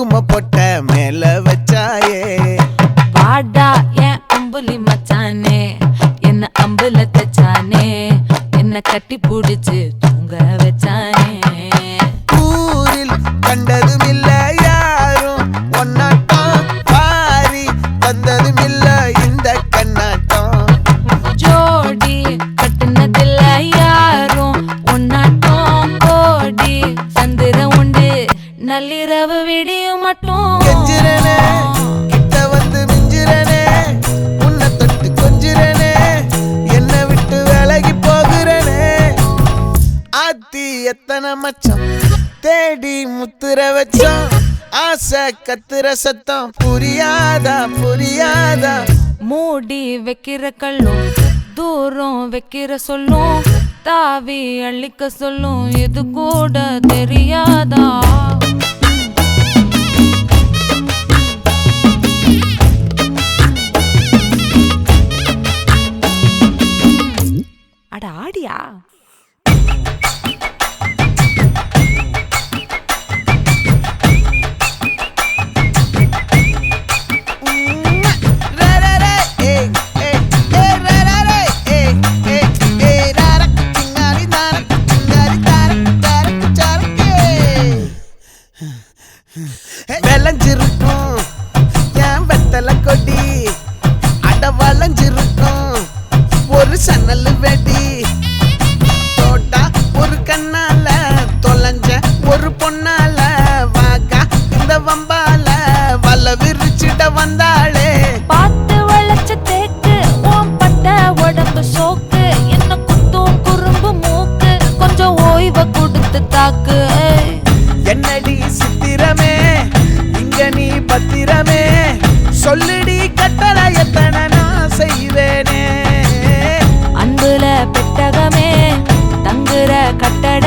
குங்கும பொட்ட மேல வச்சாயே வாடா என் அம்புலி மச்சானே என்ன அம்புல தச்சானே என்ன கட்டி புடிச்சு தூங்க வச்சானே ஊரில் கண்டதும் இல்ல யாரும் ஒன்னாட்டம் பாரி தந்ததும் இல்ல இந்த கண்ணாட்டம் ஜோடி கட்டுனதில்ல யாரும் ஒன்னாட்டம் கோடி சந்திர உண்டு நள்ளிரவு விடியும் மட்டும் கெஞ்சிரனே கிட்ட வந்து மிஞ்சிரனே உன்னை தொட்டு கொஞ்சிரனே என்ன விட்டு விலகி போகிறனே ஆத்தி எத்தனை மச்சம் தேடி முத்துற வச்சோம் ஆசை கத்துற சத்தம் புரியாதா புரியாதா மூடி வைக்கிற கல்லும் தூரம் வைக்கிற சொல்லும் தாவி அள்ளிக்க சொல்லும் இது கூட தெரியாதா அட ஆடியா விளைஞ்சிருக்கும் என் வெத்தல கொடி அட வளைஞ்சிருக்கும் ஒரு சன்னல் வெடி தோட்டா ஒரு கண்ணால தொலைஞ்ச ஒரு பொண்ணால வாக்கா இந்த வம்பால வல விரிச்சிட வந்தாளே பார்த்து வளைச்ச தேக்கு ஓம் பட்ட உடம்பு சோக்கு என்ன குத்தும் குறும்பு மூக்கு கொஞ்சம் ஓய்வை கொடுத்து தாக்கு என்னடி சித்திரமே இங்க நீ பத்திரமே சொல்லுடி கட்டளை எத்தனை நான் செய்வேனே அன்புல பெட்டகமே தங்குற கட்டட